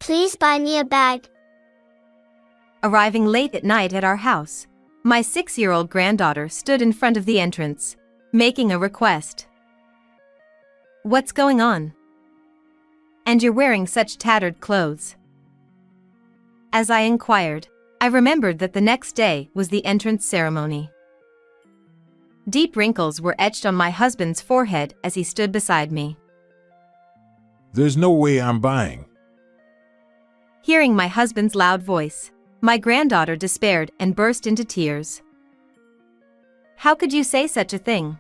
Please buy me a bag. Arriving late at night at our house, my 6-year-old granddaughter stood in front of the entrance, making a request. "What's going on? And you're wearing such tattered clothes?" As I inquired, I remembered that the next day was the entrance ceremony. Deep wrinkles were etched on my husband's forehead as he stood beside me. "There's no way I'm buying." Hearing my husband's loud voice, my granddaughter despaired and burst into tears. "How could you say such a thing?"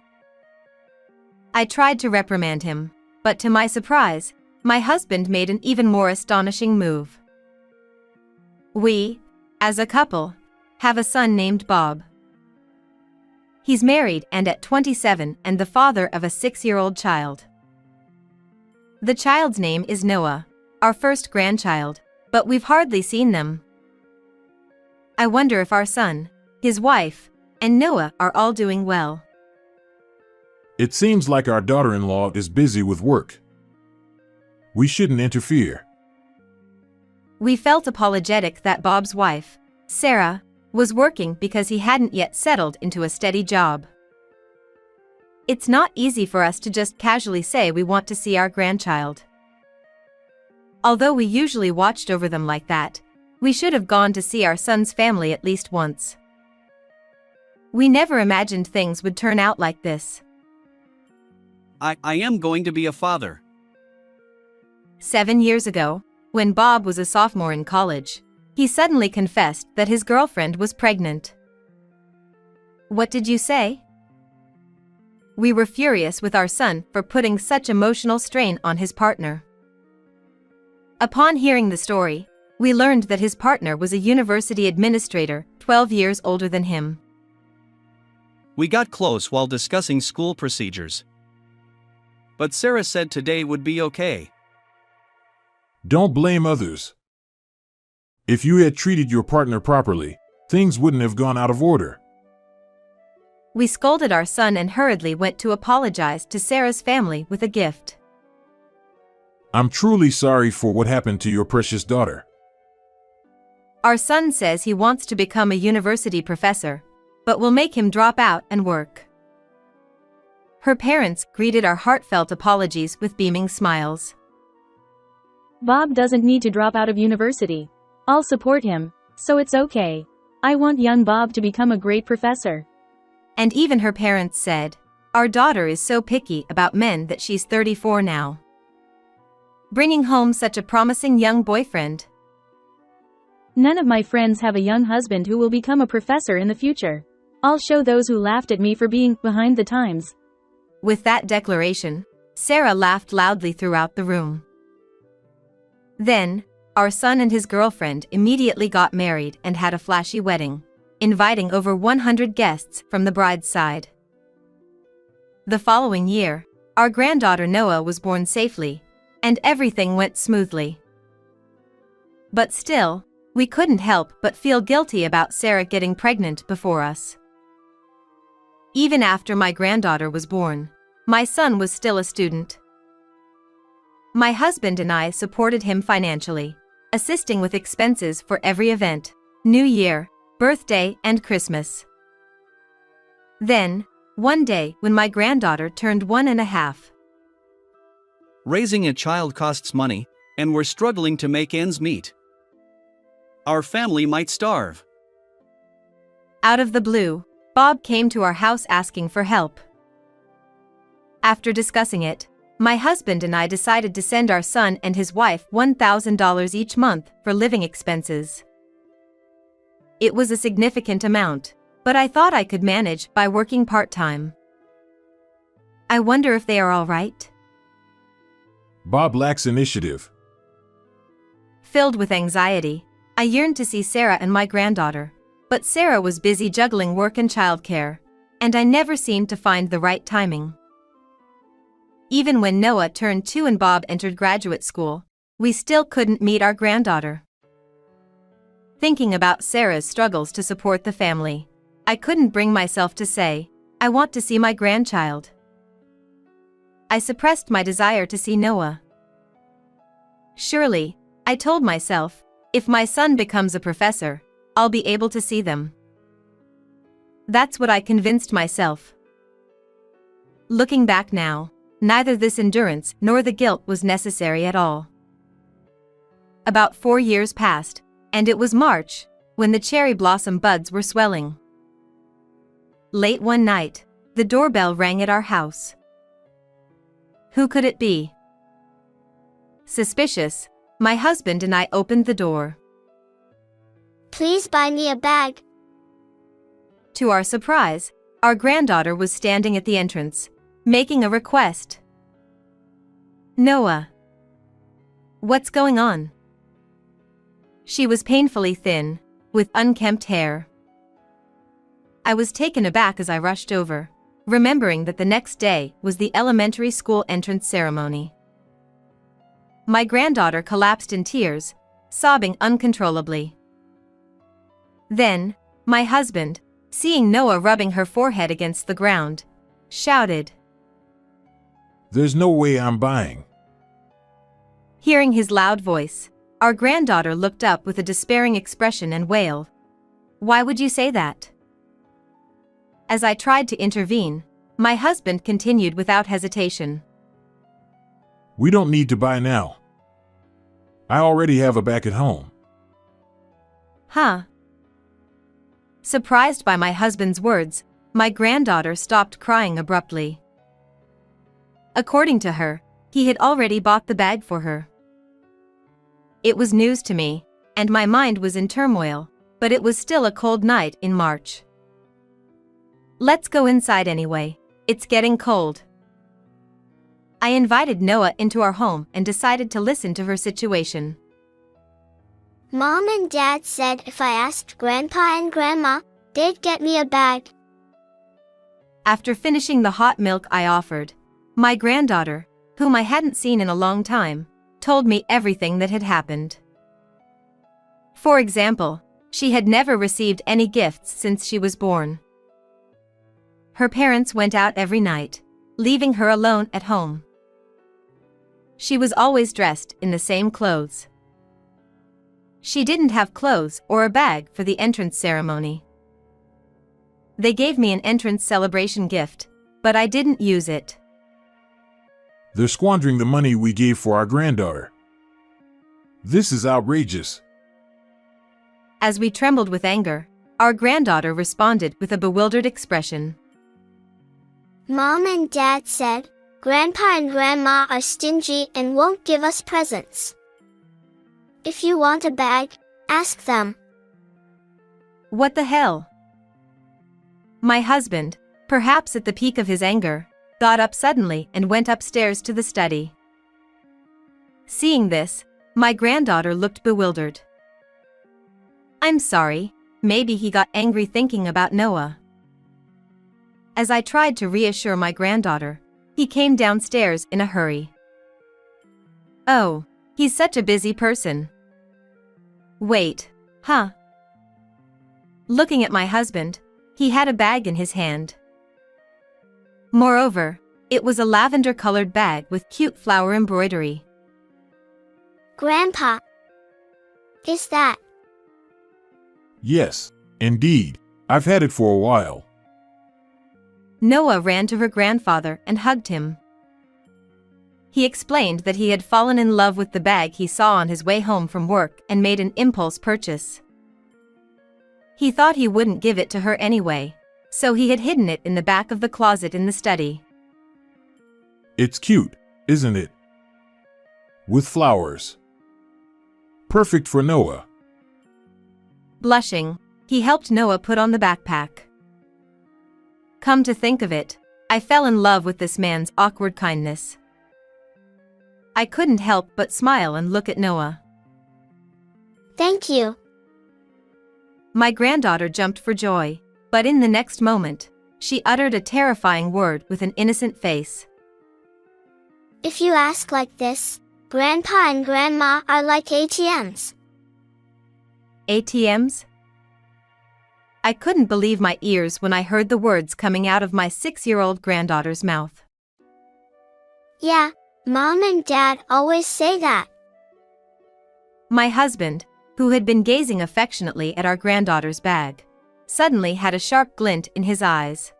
I tried to reprimand him, but to my surprise, my husband made an even more astonishing move. We, as a couple, have a son named Bob. He's married and at 27 and the father of a 6-year-old child. The child's name is Noah, our first grandchild, but we've hardly seen them. I wonder if our son, his wife, and Noah are all doing well. It seems like our daughter-in-law is busy with work. We shouldn't interfere. We felt apologetic that Bob's wife, Sarah, was working because he hadn't yet settled into a steady job. It's not easy for us to just casually say we want to see our grandchild. Although we usually watched over them like that, we should have gone to see our son's family at least once. We never imagined things would turn out like this. I am going to be a father. 7 years ago, when Bob was a sophomore in college, he suddenly confessed that his girlfriend was pregnant. "What did you say?" We were furious with our son for putting such emotional strain on his partner. Upon hearing the story, we learned that his partner was a university administrator, 12 years older than him. We got close while discussing school procedures. But Sarah said today would be okay. Don't blame others. If you had treated your partner properly, things wouldn't have gone out of order. We scolded our son and hurriedly went to apologize to Sarah's family with a gift. "I'm truly sorry for what happened to your precious daughter." Our son says he wants to become a university professor, but we'll make him drop out and work. Her parents greeted our heartfelt apologies with beaming smiles. "Bob doesn't need to drop out of university. I'll support him, so it's okay. I want young Bob to become a great professor." And even her parents said, "Our daughter is so picky about men that she's 34 now. Bringing home such a promising young boyfriend." "None of my friends have a young husband who will become a professor in the future. I'll show those who laughed at me for being behind the times." With that declaration, Sarah laughed loudly throughout the room. Then, our son and his girlfriend immediately got married and had a flashy wedding, inviting over 100 guests from the bride's side. The following year, our granddaughter Noah was born safely, and everything went smoothly. But still, we couldn't help but feel guilty about Sarah getting pregnant before us. Even after my granddaughter was born, my son was still a student. My husband and I supported him financially, assisting with expenses for every event, New Year, birthday, and Christmas. Then, one day when my granddaughter turned 1.5. Raising a child costs money, and we're struggling to make ends meet. Our family might starve. Out of the blue, Bob came to our house asking for help. After discussing it, my husband and I decided to send our son and his wife $1,000 each month for living expenses. It was a significant amount, but I thought I could manage by working part-time. I wonder if they are all right? Bob lacks initiative. Filled with anxiety, I yearned to see Sarah and my granddaughter, but Sarah was busy juggling work and childcare, and I never seemed to find the right timing. Even when Noah turned 2 and Bob entered graduate school, we still couldn't meet our granddaughter. Thinking about Sarah's struggles to support the family, I couldn't bring myself to say, "I want to see my grandchild." I suppressed my desire to see Noah. Surely, I told myself, if my son becomes a professor, I'll be able to see them. That's what I convinced myself. Looking back now, neither this endurance nor the guilt was necessary at all. About 4 years passed, and it was March, when the cherry blossom buds were swelling. Late one night, the doorbell rang at our house. Who could it be? Suspicious, my husband and I opened the door. Please buy me a bag. To our surprise, our granddaughter was standing at the entrance, making a request. Noah. What's going on? She was painfully thin, with unkempt hair. I was taken aback as I rushed over, remembering that the next day was the elementary school entrance ceremony. My granddaughter collapsed in tears, sobbing uncontrollably. Then, my husband, seeing Noah rubbing her forehead against the ground, shouted, There's no way I'm buying. Hearing his loud voice, our granddaughter looked up with a despairing expression and wailed, Why would you say that? As I tried to intervene, my husband continued without hesitation. We don't need to buy now. I already have a bag at home. Huh? Surprised by my husband's words, my granddaughter stopped crying abruptly. According to her, he had already bought the bag for her. It was news to me, and my mind was in turmoil, but it was still a cold night in March. Let's go inside anyway, it's getting cold. I invited Noah into our home and decided to listen to her situation. Mom and Dad said if I asked Grandpa and Grandma, they'd get me a bag. After finishing the hot milk I offered, my granddaughter, whom I hadn't seen in a long time, told me everything that had happened. For example, she had never received any gifts since she was born. Her parents went out every night, leaving her alone at home. She was always dressed in the same clothes. She didn't have clothes or a bag for the entrance ceremony. They gave me an entrance celebration gift, but I didn't use it. They're squandering the money we gave for our granddaughter. This is outrageous. As we trembled with anger, our granddaughter responded with a bewildered expression. Mom and Dad said, Grandpa and Grandma are stingy and won't give us presents. If you want a bag, ask them. What the hell? My husband, perhaps at the peak of his anger, got up suddenly and went upstairs to the study. Seeing this, my granddaughter looked bewildered. I'm sorry, maybe he got angry thinking about Noah. As I tried to reassure my granddaughter, he came downstairs in a hurry. Oh, he's such a busy person. Wait, huh? Looking at my husband, he had a bag in his hand. Moreover, it was a lavender-colored bag with cute flower embroidery. Grandpa, is that? Yes, indeed. I've had it for a while. Noah ran to her grandfather and hugged him. He explained that he had fallen in love with the bag he saw on his way home from work and made an impulse purchase. He thought he wouldn't give it to her anyway, so he had hidden it in the back of the closet in the study. It's cute, isn't it? With flowers. Perfect for Noah. Blushing, he helped Noah put on the backpack. Come to think of it, I fell in love with this man's awkward kindness. I couldn't help but smile and look at Noah. Thank you. My granddaughter jumped for joy, but in the next moment, she uttered a terrifying word with an innocent face. If you ask like this, Grandpa and Grandma are like ATMs. ATMs? I couldn't believe my ears when I heard the words coming out of my 6-year-old granddaughter's mouth. Yeah, Mom and Dad always say that. My husband, who had been gazing affectionately at our granddaughter's bag, suddenly had a sharp glint in his eyes.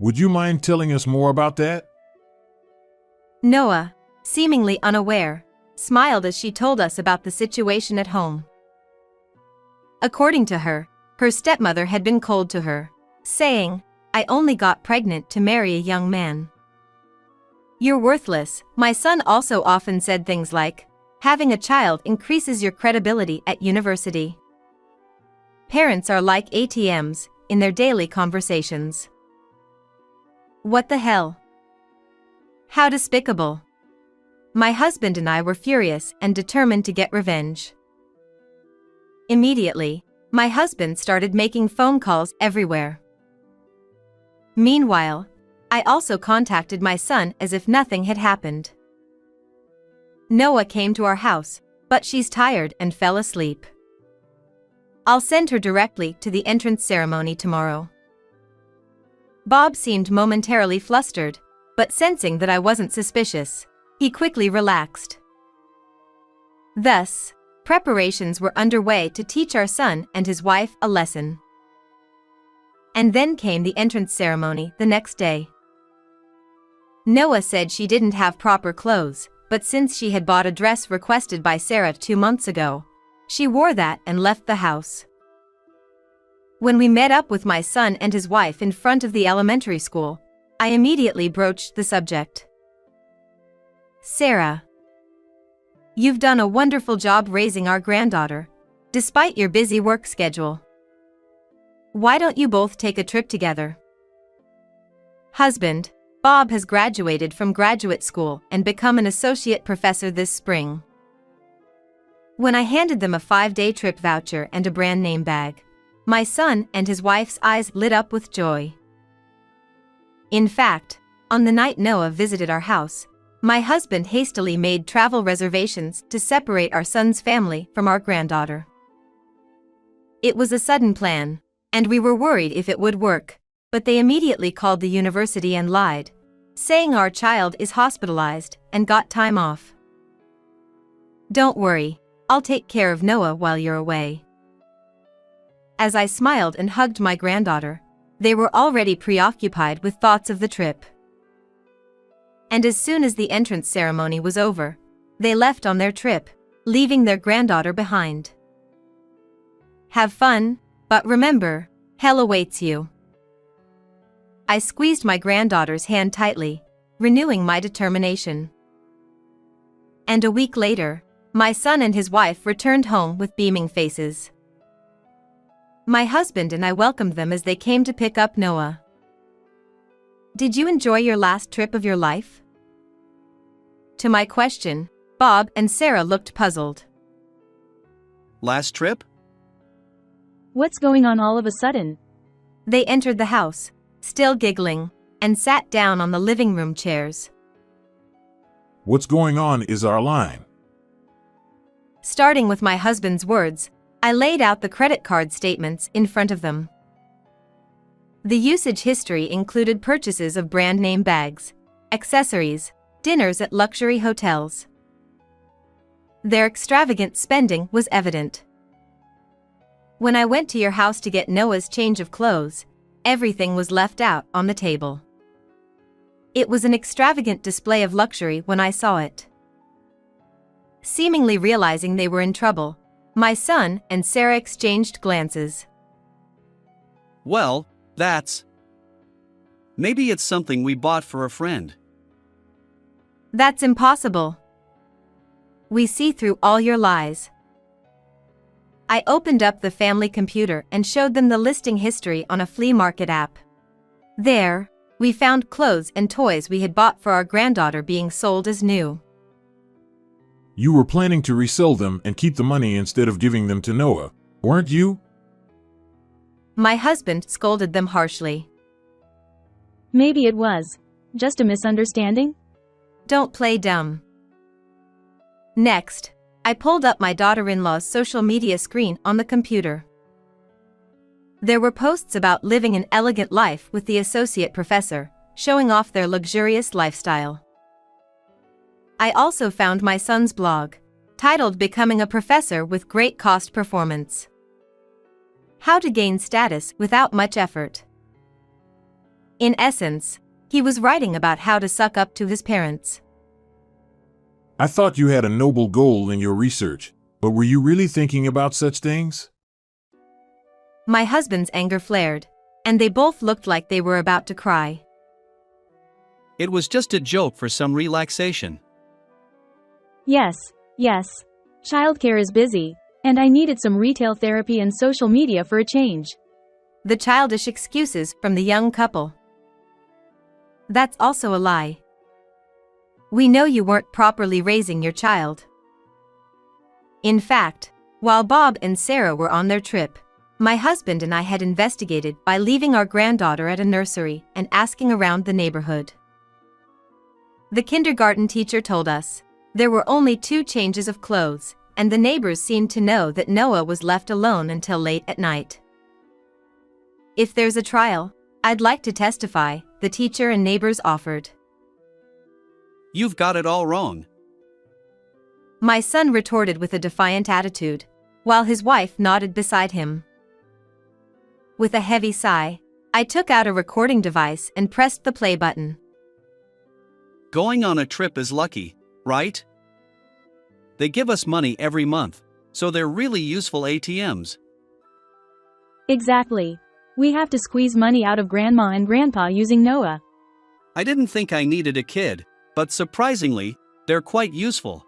Would you mind telling us more about that? Noah, seemingly unaware, smiled as she told us about the situation at home. According to her, her stepmother had been cold to her, saying, "I only got pregnant to marry a young man. You're worthless." My son also often said things like, "Having a child increases your credibility at university." Parents are like ATMs in their daily conversations. What the hell? How despicable. My husband and I were furious and determined to get revenge. Immediately, my husband started making phone calls everywhere. Meanwhile, I also contacted my son as if nothing had happened. Noah came to our house, but she's tired and fell asleep. I'll send her directly to the entrance ceremony tomorrow. Bob seemed momentarily flustered, but sensing that I wasn't suspicious, he quickly relaxed. Thus, preparations were underway to teach our son and his wife a lesson. And then came the entrance ceremony the next day. Noah said she didn't have proper clothes, but since she had bought a dress requested by Sarah 2 months ago, she wore that and left the house. When we met up with my son and his wife in front of the elementary school, I immediately broached the subject. "Sarah, you've done a wonderful job raising our granddaughter, despite your busy work schedule. Why don't you both take a trip together?" Husband, Bob has graduated from graduate school and become an associate professor this spring. When I handed them a 5-day trip voucher and a brand name bag, my son and his wife's eyes lit up with joy. In fact, on the night Noah visited our house, my husband hastily made travel reservations to separate our son's family from our granddaughter. It was a sudden plan, and we were worried if it would work, but they immediately called the university and lied, saying our child is hospitalized and got time off. "Don't worry, I'll take care of Noah while you're away." As I smiled and hugged my granddaughter, they were already preoccupied with thoughts of the trip. And as soon as the entrance ceremony was over, they left on their trip, leaving their granddaughter behind. Have fun, but remember, hell awaits you. I squeezed my granddaughter's hand tightly, renewing my determination. And a week later, my son and his wife returned home with beaming faces. My husband and I welcomed them as they came to pick up Noah. "Did you enjoy your last trip of your life?" To my question, Bob and Sarah looked puzzled. Last trip? What's going on all of a sudden? They entered the house, still giggling, and sat down on the living room chairs. What's going on is our line. Starting with my husband's words, I laid out the credit card statements in front of them. The usage history included purchases of brand name bags, accessories, dinners at luxury hotels. Their extravagant spending was evident. When I went to your house to get Noah's change of clothes, everything was left out on the table. It was an extravagant display of luxury when I saw it. Seemingly realizing they were in trouble, my son and Sarah exchanged glances. Well, maybe it's something we bought for a friend. That's impossible. We see through all your lies. I opened up the family computer and showed them the listing history on a flea market app. There, we found clothes and toys we had bought for our granddaughter being sold as new. You were planning to resell them and keep the money instead of giving them to Noah, weren't you? My husband scolded them harshly. Maybe it was just a misunderstanding? Don't play dumb. Next, I pulled up my daughter-in-law's social media screen on the computer. There were posts about living an elegant life with the associate professor, showing off their luxurious lifestyle. I also found my son's blog, titled Becoming a Professor with Great Cost Performance. How to gain status without much effort. In essence, he was writing about how to suck up to his parents. I thought you had a noble goal in your research, but were you really thinking about such things? My husband's anger flared, and they both looked like they were about to cry. It was just a joke for some relaxation. Yes. Childcare is busy, and I needed some retail therapy and social media for a change. The childish excuses from the young couple. That's also a lie. We know you weren't properly raising your child. In fact, while Bob and Sarah were on their trip, my husband and I had investigated by leaving our granddaughter at a nursery and asking around the neighborhood. The kindergarten teacher told us there were only 2 changes of clothes, and the neighbors seemed to know that Noah was left alone until late at night. If there's a trial, I'd like to testify, the teacher and neighbors offered. You've got it all wrong. My son retorted with a defiant attitude, while his wife nodded beside him. With a heavy sigh, I took out a recording device and pressed the play button. Going on a trip is lucky, right? They give us money every month, so they're really useful ATMs. Exactly. We have to squeeze money out of Grandma and Grandpa using Noah. I didn't think I needed a kid, but surprisingly, they're quite useful.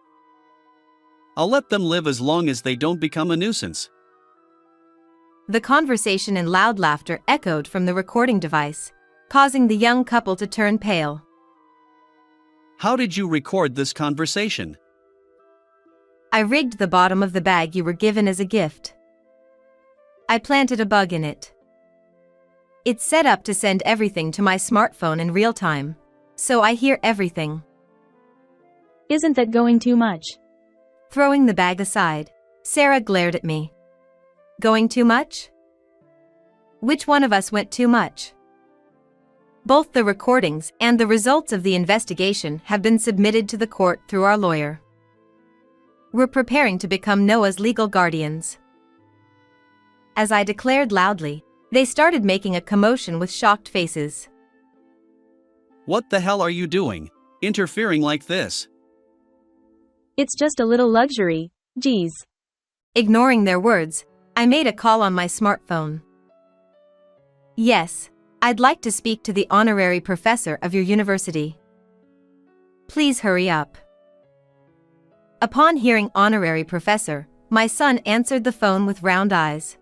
I'll let them live as long as they don't become a nuisance. The conversation and loud laughter echoed from the recording device, causing the young couple to turn pale. How did you record this conversation? I rigged the bottom of the bag you were given as a gift. I planted a bug in it. It's set up to send everything to my smartphone in real time, so I hear everything. Isn't that going too much? Throwing the bag aside, Sarah glared at me. Going too much? Which one of us went too much? Both the recordings and the results of the investigation have been submitted to the court through our lawyer. We're preparing to become Noah's legal guardians. As I declared loudly, they started making a commotion with shocked faces. What the hell are you doing, interfering like this? It's just a little luxury, geez. Ignoring their words, I made a call on my smartphone. Yes, I'd like to speak to the honorary professor of your university. Please hurry up. Upon hearing honorary professor, my son answered the phone with round eyes.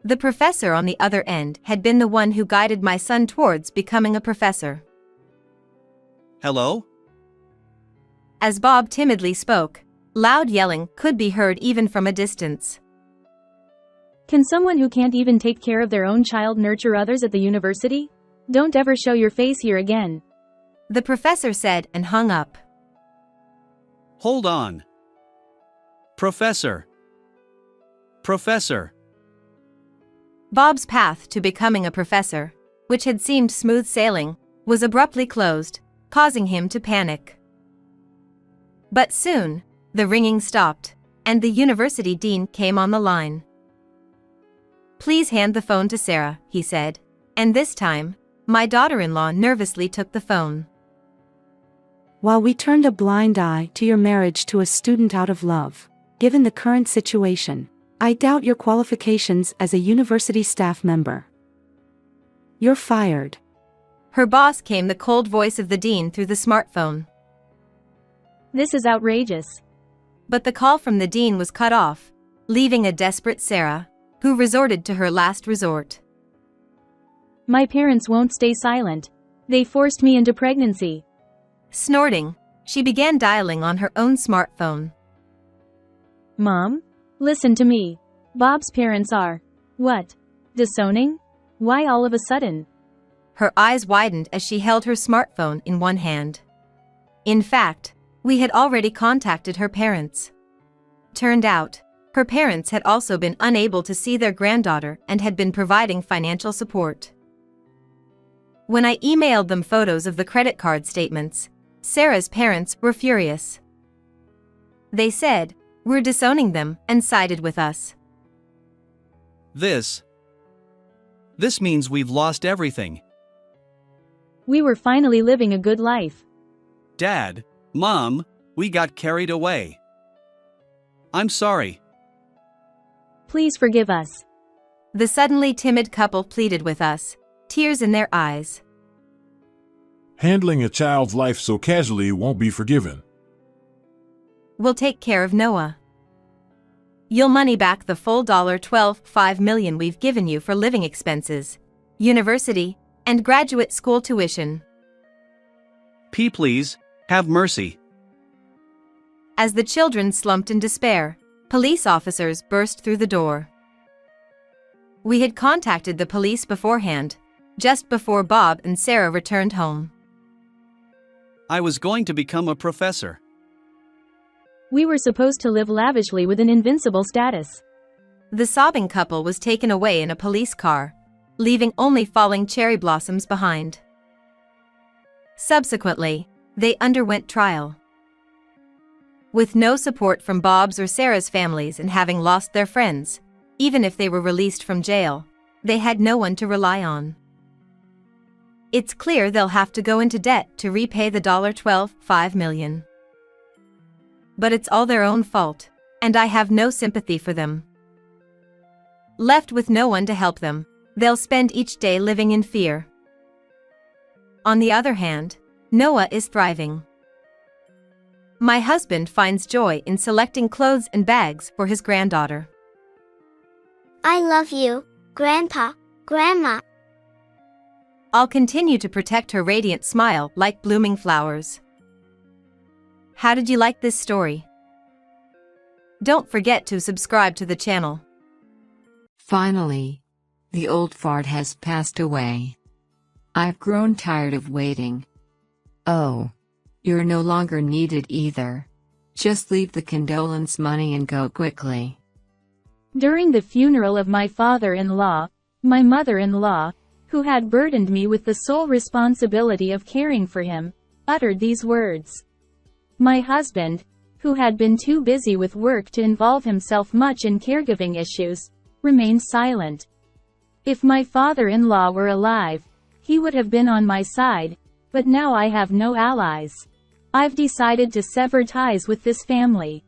The professor on the other end had been the one who guided my son towards becoming a professor. Hello? As Bob timidly spoke, loud yelling could be heard even from a distance. Can someone who can't even take care of their own child nurture others at the university? Don't ever show your face here again. The professor said and hung up. Hold on. Professor. Bob's path to becoming a professor, which had seemed smooth sailing, was abruptly closed, causing him to panic. But soon, the ringing stopped, and the university dean came on the line. Please hand the phone to Sarah, he said, and this time, my daughter-in-law nervously took the phone. While we turned a blind eye to your marriage to a student out of love, given the current situation, I doubt your qualifications as a university staff member. You're fired. Her boss came the cold voice of the dean through the smartphone. This is outrageous. But the call from the dean was cut off, leaving a desperate Sarah, who resorted to her last resort. My parents won't stay silent. They forced me into pregnancy. Snorting, she began dialing on her own smartphone. Mom? Listen to me. Bob's parents are... what? Disowning? Why all of a sudden? Her eyes widened as she held her smartphone in one hand. In fact, we had already contacted her parents. Turned out, her parents had also been unable to see their granddaughter and had been providing financial support. When I emailed them photos of the credit card statements, Sarah's parents were furious. They said, we're disowning them and sided with us. This means we've lost everything. We were finally living a good life. Dad, Mom, we got carried away. I'm sorry. Please forgive us. The suddenly timid couple pleaded with us, tears in their eyes. Handling a child's life so casually won't be forgiven. We'll take care of Noah. You'll money back the full $12.5 million we've given you for living expenses, university, and graduate school tuition. Please, have mercy. As the children slumped in despair, police officers burst through the door. We had contacted the police beforehand, just before Bob and Sarah returned home. I was going to become a professor. We were supposed to live lavishly with an invincible status. The sobbing couple was taken away in a police car, leaving only falling cherry blossoms behind. Subsequently, they underwent trial. With no support from Bob's or Sarah's families and having lost their friends, even if they were released from jail, they had no one to rely on. It's clear they'll have to go into debt to repay the $12.5 million. But it's all their own fault, and I have no sympathy for them. Left with no one to help them, they'll spend each day living in fear. On the other hand, Noah is thriving. My husband finds joy in selecting clothes and bags for his granddaughter. I love you, Grandpa, Grandma. I'll continue to protect her radiant smile like blooming flowers. How did you like this story? Don't forget to subscribe to the channel. Finally, the old fart has passed away. I've grown tired of waiting. Oh, you're no longer needed either. Just leave the condolence money and go quickly. During the funeral of my father-in-law, my mother-in-law, who had burdened me with the sole responsibility of caring for him, uttered these words. My husband, who had been too busy with work to involve himself much in caregiving issues, remained silent. If my father-in-law were alive, he would have been on my side, but now I have no allies. I've decided to sever ties with this family.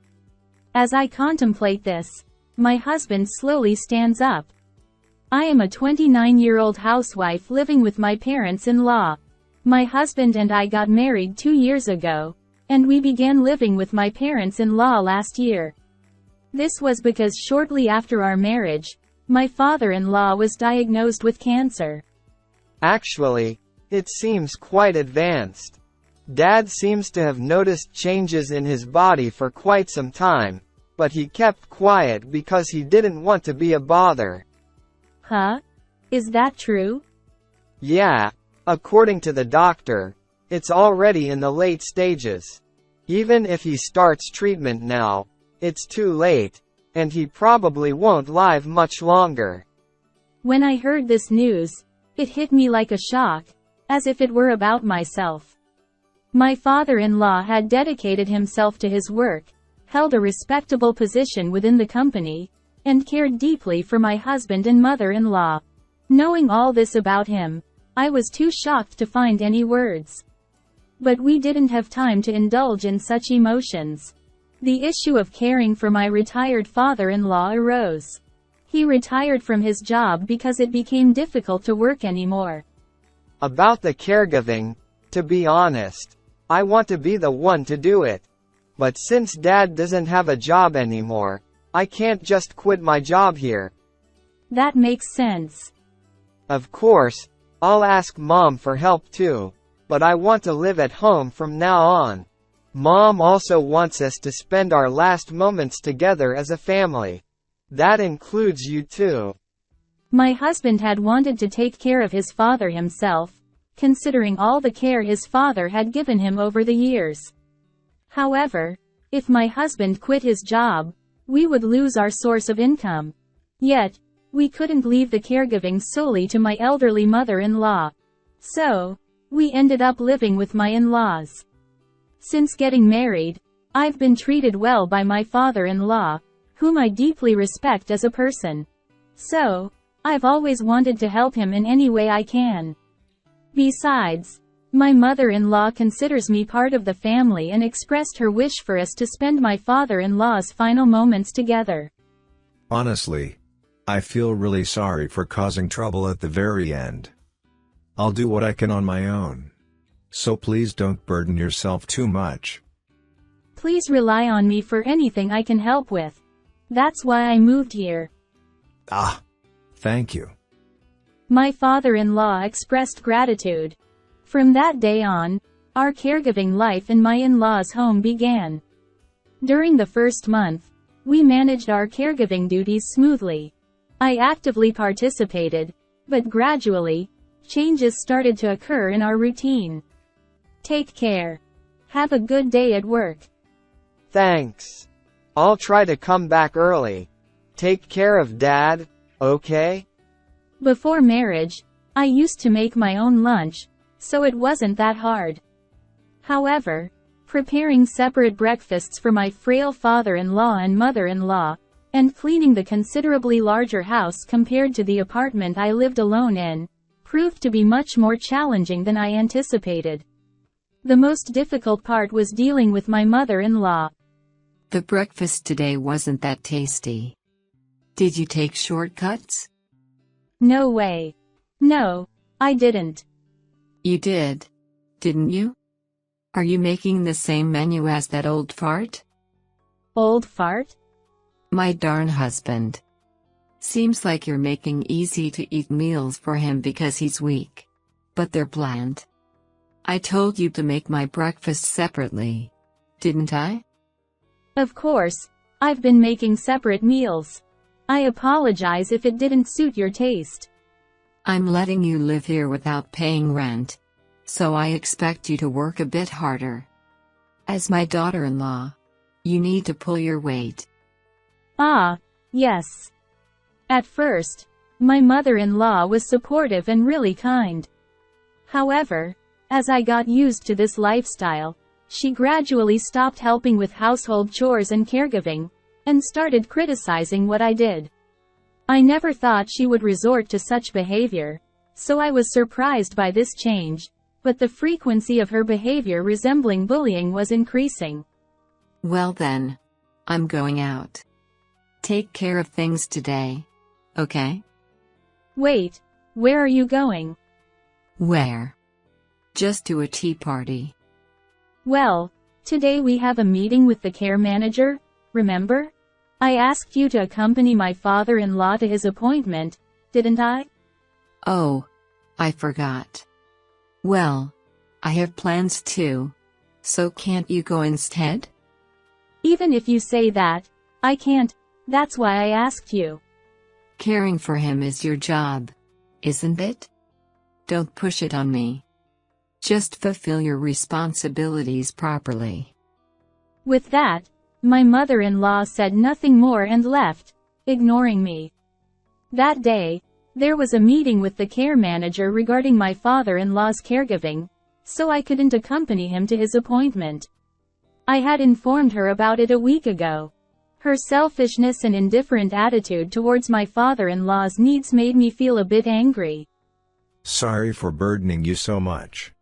As I contemplate this, my husband slowly stands up. I am a 29-year-old housewife living with my parents-in-law. My husband and I got married 2 years ago, and we began living with my parents-in-law last year. This was because shortly after our marriage, my father-in-law was diagnosed with cancer. Actually, it seems quite advanced. Dad seems to have noticed changes in his body for quite some time, but he kept quiet because he didn't want to be a bother. Huh? Is that true? Yeah, according to the doctor, it's already in the late stages. Even if he starts treatment now, it's too late, and he probably won't live much longer. When I heard this news, it hit me like a shock, as if it were about myself. My father-in-law had dedicated himself to his work, held a respectable position within the company, and cared deeply for my husband and mother-in-law. Knowing all this about him, I was too shocked to find any words. But we didn't have time to indulge in such emotions. The issue of caring for my retired father-in-law arose. He retired from his job because it became difficult to work anymore. About the caregiving, to be honest, I want to be the one to do it. But since Dad doesn't have a job anymore, I can't just quit my job here. That makes sense. Of course, I'll ask Mom for help too, but I want to live at home from now on. Mom also wants us to spend our last moments together as a family. That includes you too. My husband had wanted to take care of his father himself, considering all the care his father had given him over the years. However, if my husband quit his job, we would lose our source of income. Yet, we couldn't leave the caregiving solely to my elderly mother-in-law. So, we ended up living with my in-laws. Since getting married, I've been treated well by my father-in-law, whom I deeply respect as a person. So, I've always wanted to help him in any way I can. Besides, my mother-in-law considers me part of the family and expressed her wish for us to spend my father-in-law's final moments together. Honestly, I feel really sorry for causing trouble at the very end. I'll do what I can on my own. So please don't burden yourself too much. Please rely on me for anything I can help with. That's why I moved here. Thank you. My father-in-law expressed gratitude. From that day on, our caregiving life in my in-laws' home began. During the first month, we managed our caregiving duties smoothly. I actively participated, but gradually, changes started to occur in our routine. Take care. Have a good day at work. Thanks. I'll try to come back early. Take care of Dad, okay? Before marriage, I used to make my own lunch, so it wasn't that hard. However, preparing separate breakfasts for my frail father-in-law and mother-in-law, and cleaning the considerably larger house compared to the apartment I lived alone in, proved to be much more challenging than I anticipated. The most difficult part was dealing with my mother-in-law. The breakfast today wasn't that tasty. Did you take shortcuts? No way. No, I didn't. You did, didn't you? Are you making the same menu as that old fart? Old fart? My darn husband. Seems like you're making easy-to-eat meals for him because he's weak. But they're bland. I told you to make my breakfast separately. Didn't I? Of course, I've been making separate meals. I apologize if it didn't suit your taste. I'm letting you live here without paying rent. So I expect you to work a bit harder. As my daughter-in-law, you need to pull your weight. Ah, yes. At first, my mother-in-law was supportive and really kind. However, as I got used to this lifestyle, she gradually stopped helping with household chores and caregiving, and started criticizing what I did. I never thought she would resort to such behavior, so I was surprised by this change, but the frequency of her behavior resembling bullying was increasing. Well then, I'm going out. Take care of things today, okay? Wait, where are you going? Where? Just to a tea party. Well, today we have a meeting with the care manager, remember? I asked you to accompany my father-in-law to his appointment, didn't I? Oh, I forgot. Well, I have plans too. So can't you go instead? Even if you say that, I can't, that's why I asked you. Caring for him is your job, isn't it? Don't push it on me. Just fulfill your responsibilities properly. With that, my mother-in-law said nothing more and left, ignoring me. That day, there was a meeting with the care manager regarding my father-in-law's caregiving, so I couldn't accompany him to his appointment. I had informed her about it a week ago. Her selfishness and indifferent attitude towards my father-in-law's needs made me feel a bit angry. Sorry for burdening you so much.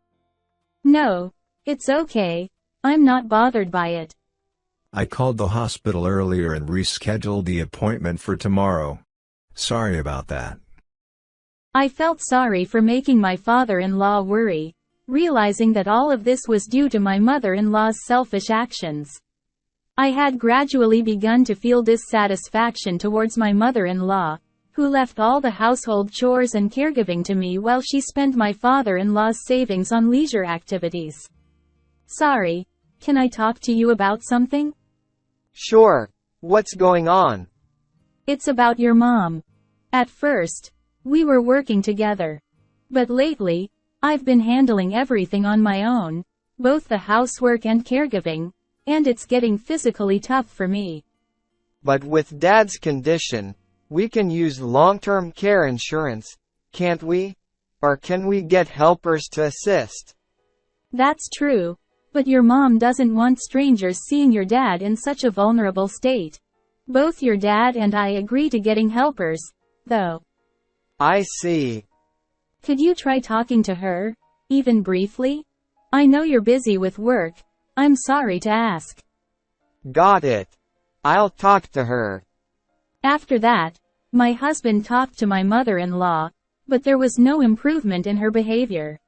No, it's okay. I'm not bothered by it. I called the hospital earlier and rescheduled the appointment for tomorrow. Sorry about that. I felt sorry for making my father-in-law worry, realizing that all of this was due to my mother-in-law's selfish actions. I had gradually begun to feel dissatisfaction towards my mother-in-law, who left all the household chores and caregiving to me while she spent my father-in-law's savings on leisure activities. Sorry, can I talk to you about something? Sure. What's going on? It's about your mom. At first, we were working together. But lately, I've been handling everything on my own, both the housework and caregiving, and it's getting physically tough for me. But with Dad's condition, we can use long-term care insurance, can't we? Or can we get helpers to assist? That's true, But your mom doesn't want strangers seeing your dad in such a vulnerable state. Both your dad and I agree to getting helpers, though. I see. Could you try talking to her, even briefly? I know you're busy with work. I'm sorry to ask. Got it. I'll talk to her. After that, my husband talked to my mother-in-law, but there was no improvement in her behavior.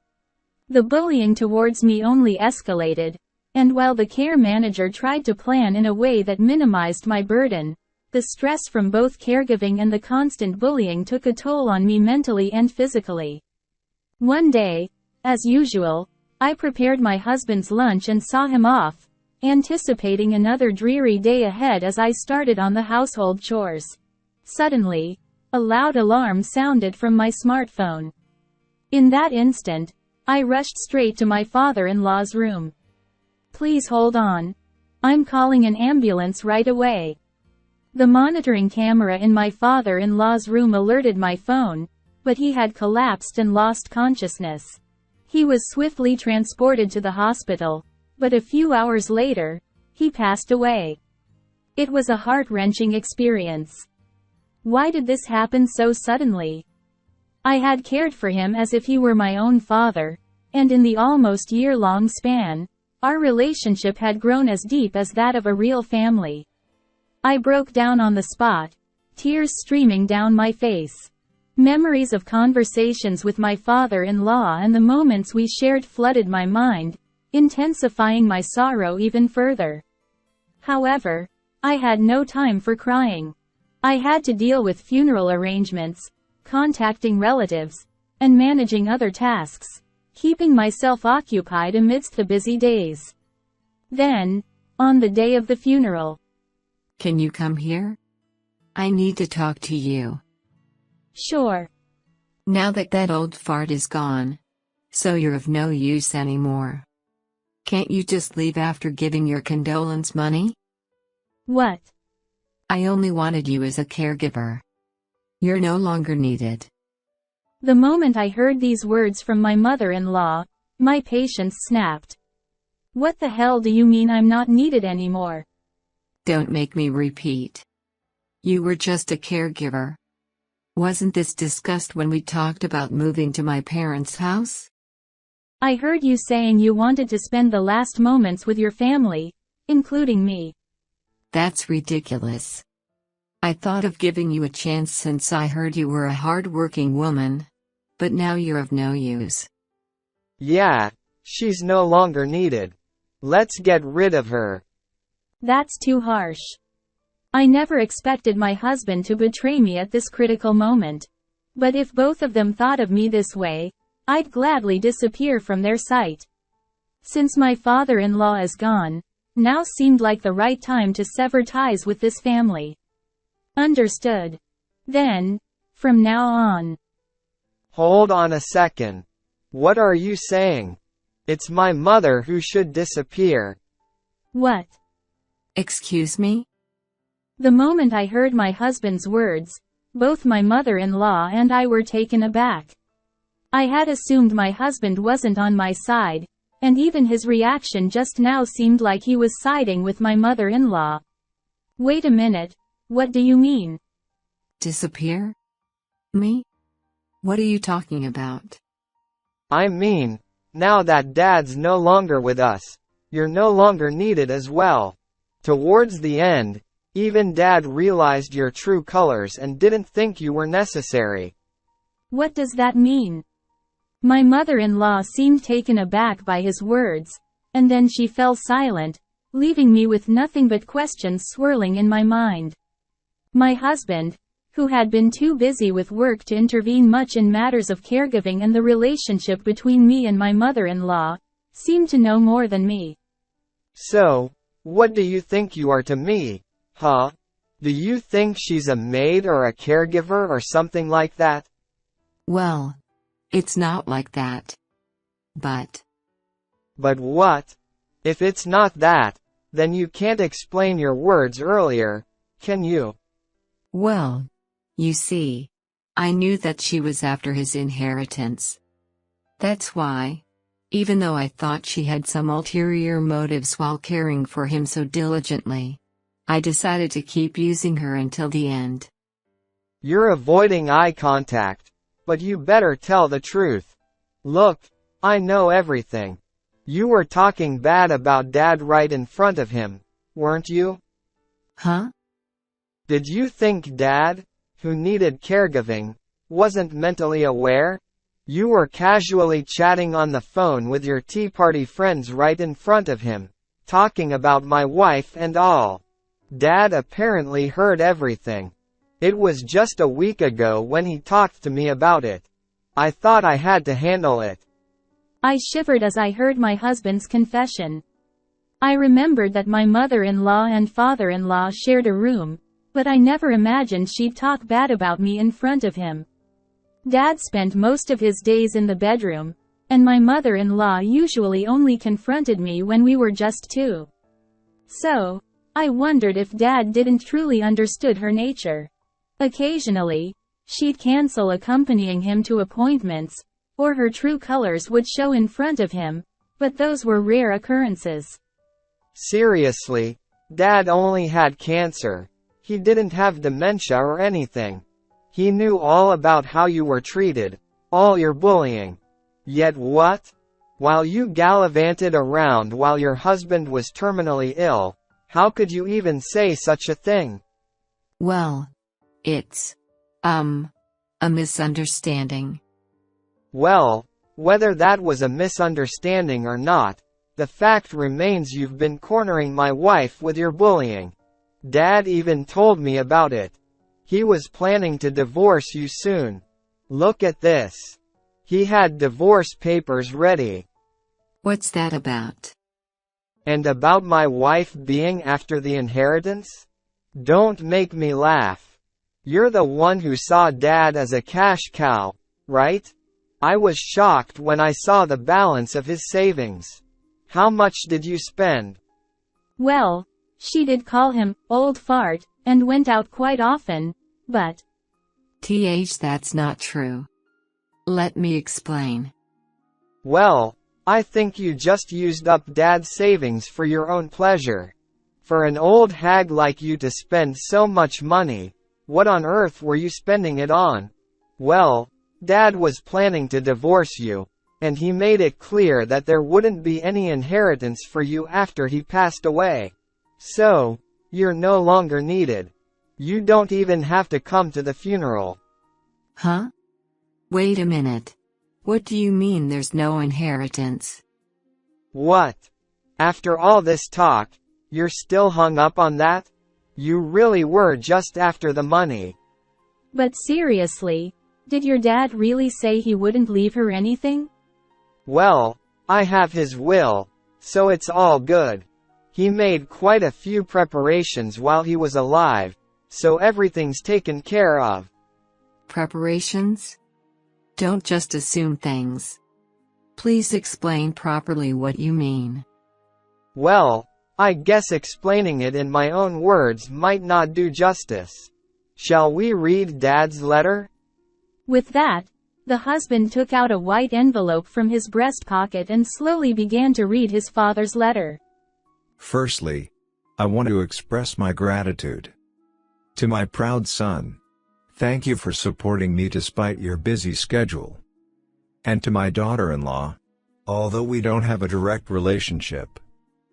The bullying towards me only escalated, and while the care manager tried to plan in a way that minimized my burden, the stress from both caregiving and the constant bullying took a toll on me mentally and physically. One day, as usual, I prepared my husband's lunch and saw him off, anticipating another dreary day ahead as I started on the household chores. Suddenly, a loud alarm sounded from my smartphone. In that instant, I rushed straight to my father-in-law's room. Please hold on. I'm calling an ambulance right away. The monitoring camera in my father-in-law's room alerted my phone, but he had collapsed and lost consciousness. He was swiftly transported to the hospital, but a few hours later, he passed away. It was a heart-wrenching experience. Why did this happen so suddenly? I had cared for him as if he were my own father, and in the almost year-long span, our relationship had grown as deep as that of a real family. I broke down on the spot, tears streaming down my face. Memories of conversations with my father-in-law and the moments we shared flooded my mind, intensifying my sorrow even further. However, I had no time for crying. I had to deal with funeral arrangements, contacting relatives, and managing other tasks, keeping myself occupied amidst the busy days. Then, on the day of the funeral. Can you come here? I need to talk to you. Sure. Now that old fart is gone. So you're of no use anymore. Can't you just leave after giving your condolence money? What? I only wanted you as a caregiver. You're no longer needed. The moment I heard these words from my mother-in-law, my patience snapped. What the hell do you mean I'm not needed anymore? Don't make me repeat. You were just a caregiver. Wasn't this discussed when we talked about moving to my parents' house? I heard you saying you wanted to spend the last moments with your family, including me. That's ridiculous. I thought of giving you a chance since I heard you were a hard-working woman. But now you're of no use. Yeah, she's no longer needed. Let's get rid of her. That's too harsh. I never expected my husband to betray me at this critical moment. But if both of them thought of me this way, I'd gladly disappear from their sight. Since my father-in-law is gone, now seemed like the right time to sever ties with this family. Understood. Then, from now on. Hold on a second. What are you saying? It's my mother who should disappear. What? Excuse me? The moment I heard my husband's words, both my mother-in-law and I were taken aback. I had assumed my husband wasn't on my side, and even his reaction just now seemed like he was siding with my mother-in-law. Wait a minute, what do you mean? Disappear? Me? What are you talking about? I mean, now that Dad's no longer with us, you're no longer needed as well. Towards the end, even Dad realized your true colors and didn't think you were necessary. What does that mean? My mother-in-law seemed taken aback by his words, and then she fell silent, leaving me with nothing but questions swirling in my mind. My husband, who had been too busy with work to intervene much in matters of caregiving and the relationship between me and my mother-in-law, seemed to know more than me. So, what do you think you are to me, huh? Do you think she's a maid or a caregiver or something like that? Well, it's not like that. But what? If it's not that, then you can't explain your words earlier, can you? Well, you see, I knew that she was after his inheritance. That's why. Even though I thought she had some ulterior motives while caring for him so diligently, I decided to keep using her until the end. You're avoiding eye contact, but you better tell the truth. Look, I know everything. You were talking bad about Dad right in front of him, weren't you? Huh? Did you think Dad, who needed caregiving, wasn't mentally aware? You were casually chatting on the phone with your tea party friends right in front of him, talking about my wife and all. Dad apparently heard everything. It was just a week ago when he talked to me about it. I thought I had to handle it. I shivered as I heard my husband's confession. I remembered that my mother-in-law and father-in-law shared a room, but I never imagined she'd talk bad about me in front of him. Dad spent most of his days in the bedroom, and my mother-in-law usually only confronted me when we were just two. So, I wondered if Dad didn't truly understood her nature. Occasionally, she'd cancel accompanying him to appointments, or her true colors would show in front of him, but those were rare occurrences. Seriously, Dad only had cancer. He didn't have dementia or anything. He knew all about how you were treated, all your bullying. Yet what? While you gallivanted around while your husband was terminally ill, how could you even say such a thing? Well, it's, a misunderstanding. Well, whether that was a misunderstanding or not, the fact remains you've been cornering my wife with your bullying. Dad even told me about it. He was planning to divorce you soon. Look at this. He had divorce papers ready. What's that about? And about my wife being after the inheritance? Don't make me laugh. You're the one who saw Dad as a cash cow, right? I was shocked when I saw the balance of his savings. How much did you spend? Well, she did call him old fart, and went out quite often, but That's not true. Let me explain. Well, I think you just used up Dad's savings for your own pleasure. For an old hag like you to spend so much money, what on earth were you spending it on? Well, Dad was planning to divorce you, and he made it clear that there wouldn't be any inheritance for you after he passed away. So, you're no longer needed. You don't even have to come to the funeral. Huh? Wait a minute. What do you mean there's no inheritance? What? After all this talk, you're still hung up on that? You really were just after the money. But seriously, did your dad really say he wouldn't leave her anything? Well, I have his will, so it's all good. He made quite a few preparations while he was alive, so everything's taken care of. Preparations? Don't just assume things. Please explain properly what you mean. Well, I guess explaining it in my own words might not do justice. Shall we read Dad's letter? With that, the husband took out a white envelope from his breast pocket and slowly began to read his father's letter. Firstly, I want to express my gratitude to my proud son. Thank you for supporting me despite your busy schedule. And to my daughter-in-law, although we don't have a direct relationship,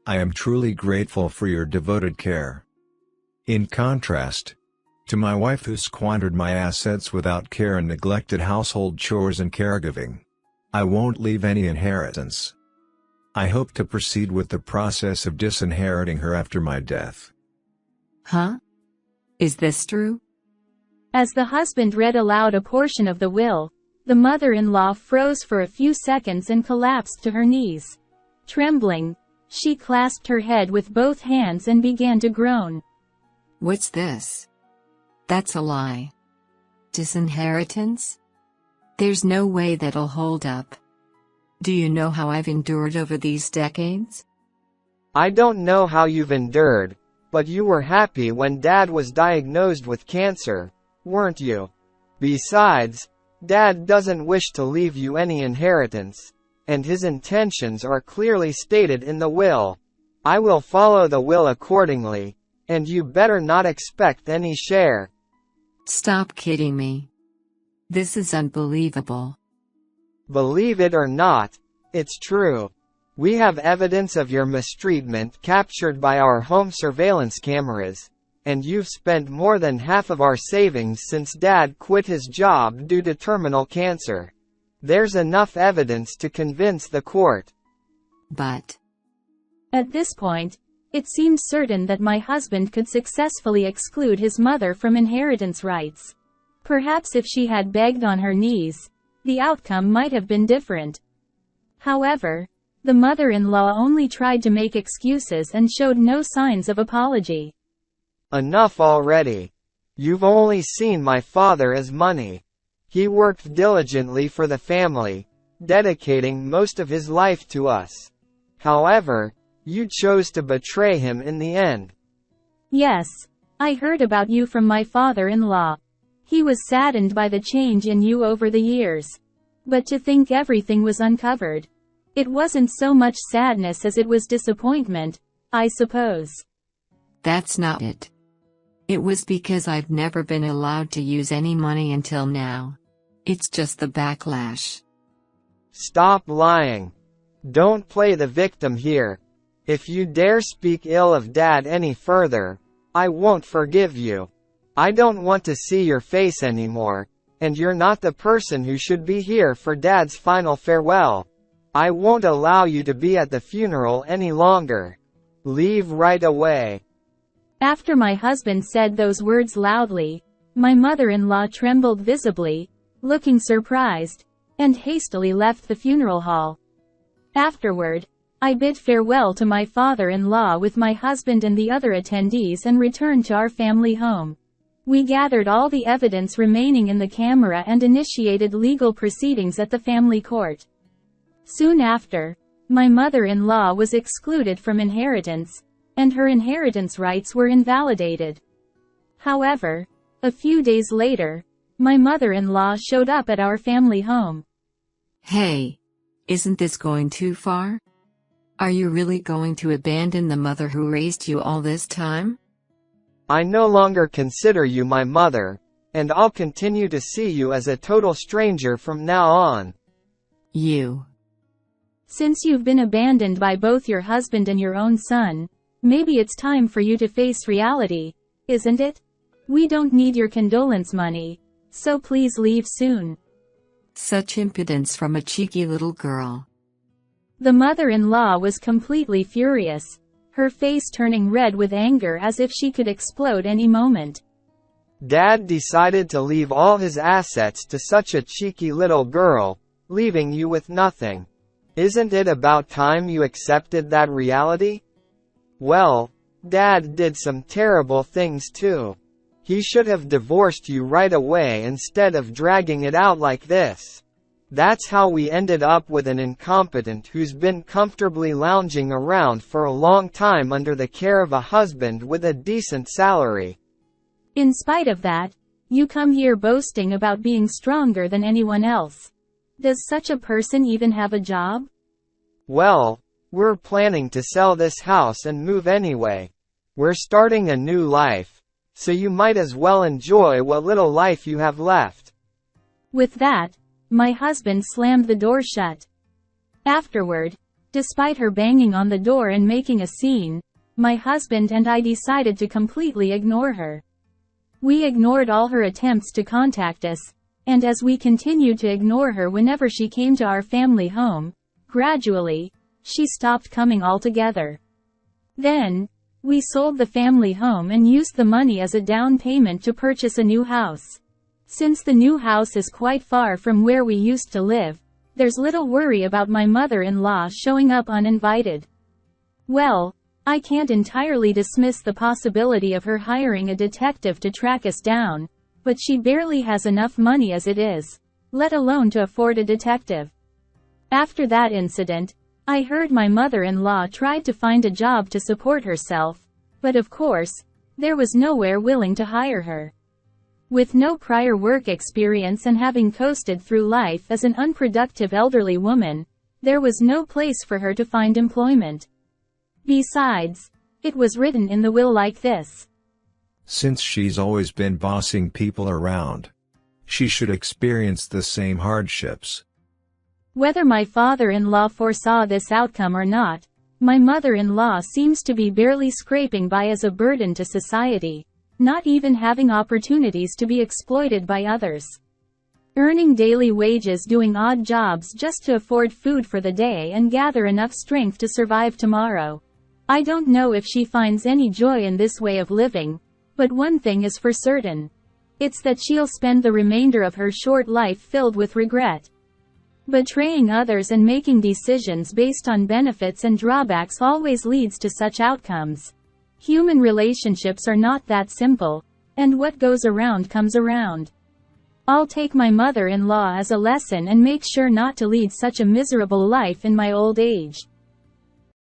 I am truly grateful for your devoted care. In contrast, to my wife who squandered my assets without care and neglected household chores and caregiving, I won't leave any inheritance. I hope to proceed with the process of disinheriting her after my death. Huh? Is this true? As the husband read aloud a portion of the will, the mother-in-law froze for a few seconds and collapsed to her knees. Trembling, she clasped her head with both hands and began to groan. What's this? That's a lie. Disinheritance? There's no way that'll hold up. Do you know how I've endured over these decades? I don't know how you've endured, but you were happy when Dad was diagnosed with cancer, weren't you? Besides, Dad doesn't wish to leave you any inheritance, and his intentions are clearly stated in the will. I will follow the will accordingly, and you better not expect any share." Stop kidding me. This is unbelievable. Believe it or not, it's true. We have evidence of your mistreatment captured by our home surveillance cameras, and you've spent more than half of our savings since Dad quit his job due to terminal cancer. There's enough evidence to convince the court. But At this point, it seemed certain that my husband could successfully exclude his mother from inheritance rights. Perhaps if she had begged on her knees, the outcome might have been different. However, the mother-in-law only tried to make excuses and showed no signs of apology. Enough already. You've only seen my father as money. He worked diligently for the family, dedicating most of his life to us. However, you chose to betray him in the end. Yes, I heard about you from my father-in-law. He was saddened by the change in you over the years. But to think everything was uncovered. It wasn't so much sadness as it was disappointment, I suppose. that's not it. It was because I've never been allowed to use any money until now. It's just the backlash. Stop lying. Don't play the victim here. If you dare speak ill of Dad any further, I won't forgive you. I don't want to see your face anymore, and you're not the person who should be here for Dad's final farewell. I won't allow you to be at the funeral any longer. Leave right away. After my husband said those words loudly, my mother-in-law trembled visibly, looking surprised, and hastily left the funeral hall. Afterward, I bid farewell to my father-in-law with my husband and the other attendees and returned to our family home. We gathered all the evidence remaining in the camera and initiated legal proceedings at the family court. Soon after, my mother-in-law was excluded from inheritance, and her inheritance rights were invalidated. However, a few days later, my mother-in-law showed up at our family home. Hey, isn't this going too far? Are you really going to abandon the mother who raised you all this time? I no longer consider you my mother, and I'll continue to see you as a total stranger from now on. Since you've been abandoned by both your husband and your own son, maybe it's time for you to face reality, isn't it? We don't need your condolence money, so please leave soon. Such impudence from a cheeky little girl. The mother-in-law was completely furious, her face turning red with anger as if she could explode any moment. Dad decided to leave all his assets to such a cheeky little girl, leaving you with nothing. Isn't it about time you accepted that reality? Well, Dad did some terrible things too. He should have divorced you right away instead of dragging it out like this. That's how we ended up with an incompetent who's been comfortably lounging around for a long time under the care of a husband with a decent salary. In spite of that, you come here boasting about being stronger than anyone else. Does such a person even have a job? Well, we're planning to sell this house and move anyway. We're starting a new life, so you might as well enjoy what little life you have left. With that, my husband slammed the door shut. Afterward, despite her banging on the door and making a scene, my husband and I decided to completely ignore her. We ignored all her attempts to contact us, and as we continued to ignore her whenever she came to our family home, gradually, she stopped coming altogether. Then, we sold the family home and used the money as a down payment to purchase a new house. Since the new house is quite far from where we used to live, there's little worry about my mother-in-law showing up uninvited. Well, I can't entirely dismiss the possibility of her hiring a detective to track us down, but she barely has enough money as it is, let alone to afford a detective. After that incident, I heard my mother-in-law tried to find a job to support herself, but of course, there was nowhere willing to hire her. With no prior work experience and having coasted through life as an unproductive elderly woman, there was no place for her to find employment. Besides, it was written in the will like this. Since she's always been bossing people around, she should experience the same hardships. Whether my father-in-law foresaw this outcome or not, my mother-in-law seems to be barely scraping by as a burden to society, not even having opportunities to be exploited by others. Earning daily wages doing odd jobs just to afford food for the day and gather enough strength to survive tomorrow. I don't know if she finds any joy in this way of living, but one thing is for certain. It's that she'll spend the remainder of her short life filled with regret. Betraying others and making decisions based on benefits and drawbacks always leads to such outcomes. Human relationships are not that simple, and what goes around comes around. I'll take my mother-in-law as a lesson and make sure not to lead such a miserable life in my old age.